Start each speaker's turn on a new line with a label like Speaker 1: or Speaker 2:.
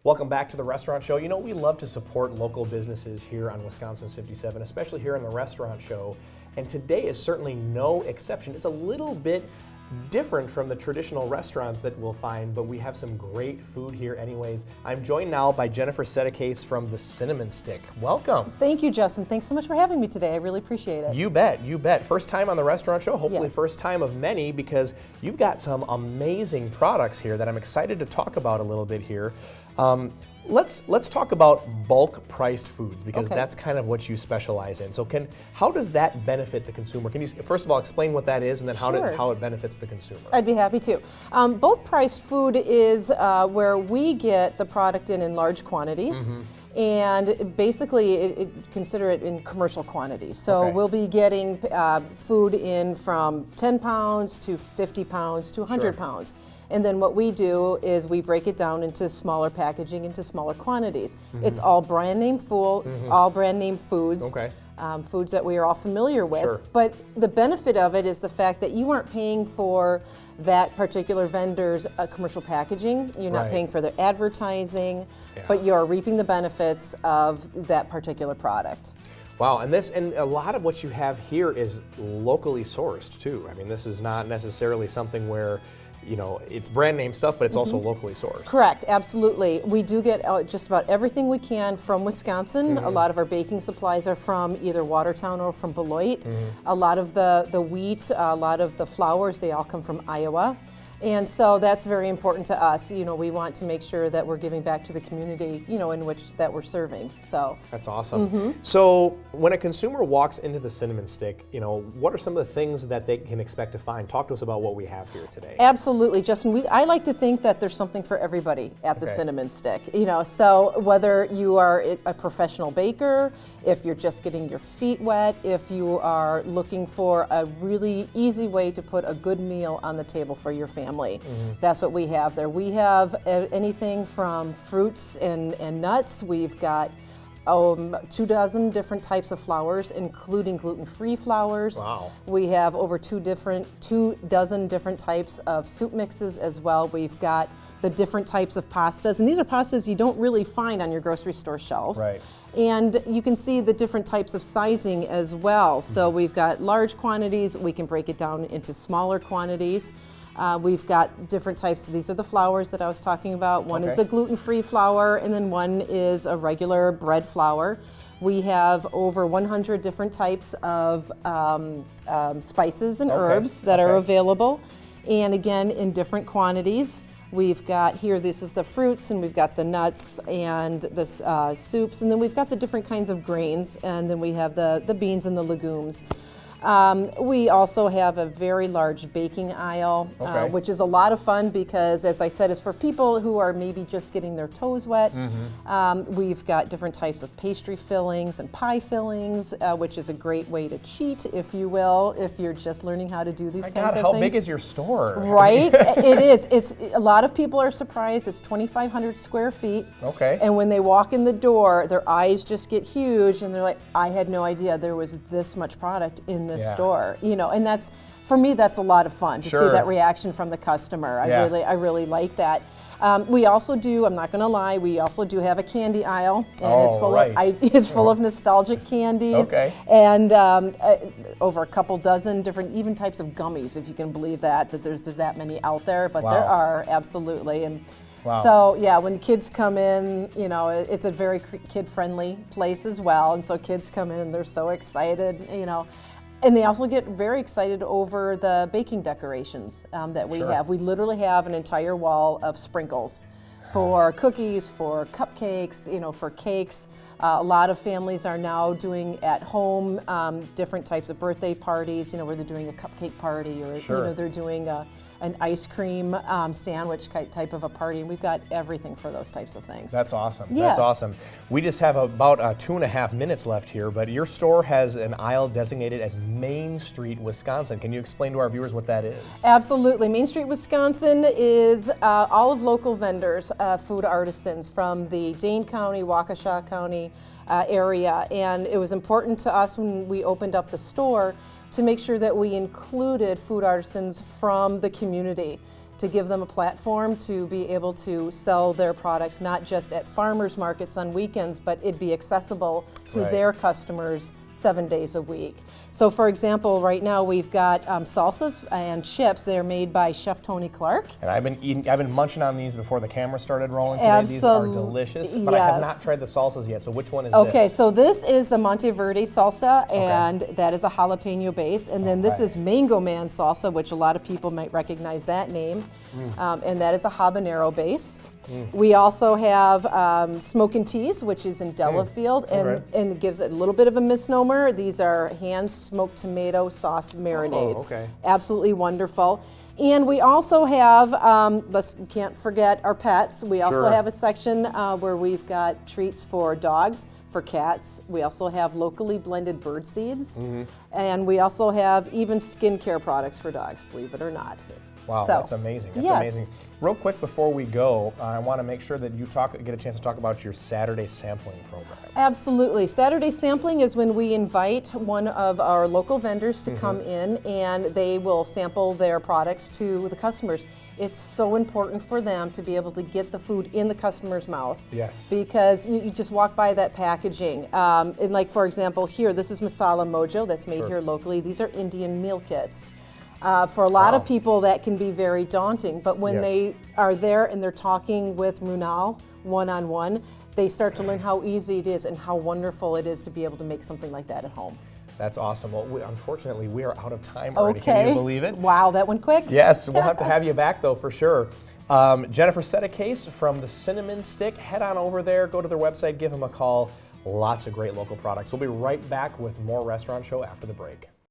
Speaker 1: Welcome back to the Restaurant Show. You know, we love to support local businesses here on Wisconsin's 57, especially here in the Restaurant Show. And today is certainly no exception. It's a little bit different from the traditional restaurants that we'll find, but we have some great food here anyways. I'm joined now by Jennifer Sedicase from the Cinnamon Stick. Welcome.
Speaker 2: Thank you, Justin. Thanks so much for having me today. I really appreciate it.
Speaker 1: You bet, you bet. First time on the Restaurant Show, hopefully
Speaker 2: Yes.
Speaker 1: first time of many, because you've got some amazing products here that I'm excited to talk about a little bit here. Let's talk about bulk priced foods, because
Speaker 2: Okay.
Speaker 1: that's kind of what you specialize in. So how does that benefit the consumer? Can you first of all explain what that is, and then
Speaker 2: Sure.
Speaker 1: how it benefits the consumer?
Speaker 2: I'd be happy to. Bulk priced food is where we get the product in large quantities. And basically, consider it in commercial quantities. So
Speaker 1: Okay.
Speaker 2: we'll be getting food in from 10 pounds to 50 pounds to 100
Speaker 1: Sure.
Speaker 2: pounds. And then what we do is we break it down into smaller packaging, into smaller quantities. It's all brand name all brand name foods.
Speaker 1: Okay.
Speaker 2: Foods that we are all familiar with.
Speaker 1: Sure.
Speaker 2: But the benefit of it is the fact that you aren't paying for that particular vendor's commercial packaging. You're not
Speaker 1: Right.
Speaker 2: paying for their advertising,
Speaker 1: Yeah.
Speaker 2: but you're reaping the benefits of that particular product.
Speaker 1: Wow, and a lot of what you have here is locally sourced too. I mean, this is not necessarily something where, you know, it's brand name stuff, but it's also locally sourced.
Speaker 2: Correct, absolutely. We do get just about everything we can from Wisconsin. A lot of our baking supplies are from either Watertown or from Beloit. A lot of the wheat, a lot of the flours, they all come from Iowa. And so that's very important to us. You know, we want to make sure that we're giving back to the community, you know, in which that we're serving. So
Speaker 1: That's awesome. So when a consumer walks into the Cinnamon Stick, you know, what are some of the things that they can expect to find? Talk to us about what we have here today.
Speaker 2: absolutely, Justin. I like to think that there's something for everybody at the
Speaker 1: Okay.
Speaker 2: Cinnamon Stick. You know, so whether you are a professional baker, if you're just getting your feet wet, if you are looking for a really easy way to put a good meal on the table for your family, that's what we have there. We have anything from fruits and nuts. We've got 24 different types of flours, including gluten-free flours.
Speaker 1: Wow.
Speaker 2: We have over 24 different types of soup mixes as well. We've got the different types of pastas, and these are pastas you don't really find on your grocery store shelves.
Speaker 1: Right.
Speaker 2: And you can see the different types of sizing as well. So we've got large quantities, we can break it down into smaller quantities. We've got different types. These are the flours that I was talking about. One is
Speaker 1: Okay.
Speaker 2: a gluten-free flour, and then one is a regular bread flour. We have over 100 different types of spices and
Speaker 1: Okay.
Speaker 2: herbs that are
Speaker 1: Okay.
Speaker 2: available, and again, in different quantities. We've got here, this is the fruits, and we've got the nuts and the soups, and then we've got the different kinds of grains, and then we have the beans and the legumes. We also have a very large baking aisle,
Speaker 1: Okay.
Speaker 2: which is a lot of fun because, as I said, it's for people who are maybe just getting their toes wet. We've got different types of pastry fillings and pie fillings, which is a great way to cheat, if you will, if you're just learning how to do these
Speaker 1: My
Speaker 2: kinds
Speaker 1: God,
Speaker 2: of
Speaker 1: how
Speaker 2: things.
Speaker 1: big is your store?
Speaker 2: Right? It is. It's a lot of people are surprised. It's 2,500 square feet.
Speaker 1: Okay.
Speaker 2: And when they walk in the door, their eyes just get huge, and they're like, "I had no idea there was this much product in this
Speaker 1: Yeah.
Speaker 2: store." You know, and that's, for me, that's a lot of fun to
Speaker 1: Sure.
Speaker 2: see that reaction from the customer.
Speaker 1: Yeah.
Speaker 2: I really like that. We also do, I'm not going to lie, we also do have a candy aisle, and it's
Speaker 1: Oh,
Speaker 2: full
Speaker 1: right.
Speaker 2: it's full of nostalgic candies.
Speaker 1: Okay.
Speaker 2: And over a couple dozen different even types of gummies, if you can believe that there's that many out there, but there
Speaker 1: Wow.
Speaker 2: are, absolutely. And
Speaker 1: Wow.
Speaker 2: so yeah, when kids come in, you know, it's a very kid-friendly place as well, and so kids come in and they're so excited, you know. And they also get very excited over the baking decorations that we
Speaker 1: Sure.
Speaker 2: have. We literally have an entire wall of sprinkles for cookies, for cupcakes, you know, for cakes. A lot of families are now doing at home different types of birthday parties, you know, where they're doing a cupcake party, or
Speaker 1: Sure.
Speaker 2: you know, they're doing an ice cream sandwich type of a party, and we've got everything for those types of things.
Speaker 1: That's awesome.
Speaker 2: Yes.
Speaker 1: That's awesome. We just have about 2.5 minutes left here, but your store has an aisle designated as Main Street, Wisconsin. Can you explain to our viewers what that is?
Speaker 2: Absolutely. Main Street, Wisconsin is all of local vendors, food artisans from the Dane County, Waukesha County area, and it was important to us when we opened up the store to make sure that we included food artisans from the community, to give them a platform to be able to sell their products not just at farmers markets on weekends, but it'd be accessible to their customers 7 days a week. So for example, right now we've got salsas and chips. They're made by Chef Tony Clark.
Speaker 1: And I've been munching on these before the camera started rolling today. These are delicious, but I have not tried the salsas yet. So which one is this?
Speaker 2: Okay, so this is the Monteverde salsa, and that is a jalapeno base. And then this is Mango Man salsa, which a lot of people might recognize that name. And that is a habanero base. We also have Smokin' Teas, which is in Delafield, and it gives it a little bit of a misnomer. These are hand-smoked tomato sauce marinades. Absolutely wonderful. And we also have, can't forget our pets. We also have a section where we've got treats for dogs, for cats. We also have locally blended bird seeds. And we also have even skincare products for dogs, believe it or not.
Speaker 1: Wow, that's amazing. That's amazing. Real quick before we go, I want to make sure that you get a chance to talk about your Saturday sampling program.
Speaker 2: Absolutely. Saturday sampling is when we invite one of our local vendors to come in, and they will sample their products to the customers. It's so important for them to be able to get the food in the customer's mouth.
Speaker 1: Yes.
Speaker 2: Because you just walk by that packaging. And like, for example, here, this is Masala Mojo that's made here locally. These are Indian meal kits. For a lot of people, that can be very daunting, but when they are there and they're talking with Munal one-on-one, they start to learn how easy it is and how wonderful it is to be able to make something like that at home.
Speaker 1: That's awesome. Well, unfortunately, we are out of time already. Can you believe it?
Speaker 2: Wow, that went quick.
Speaker 1: Yes, we'll have to have you back, though, for sure. Jennifer Setecase from the Cinnamon Stick. Head on over there, go to their website, give them a call. Lots of great local products. We'll be right back with more Restaurant Show after the break.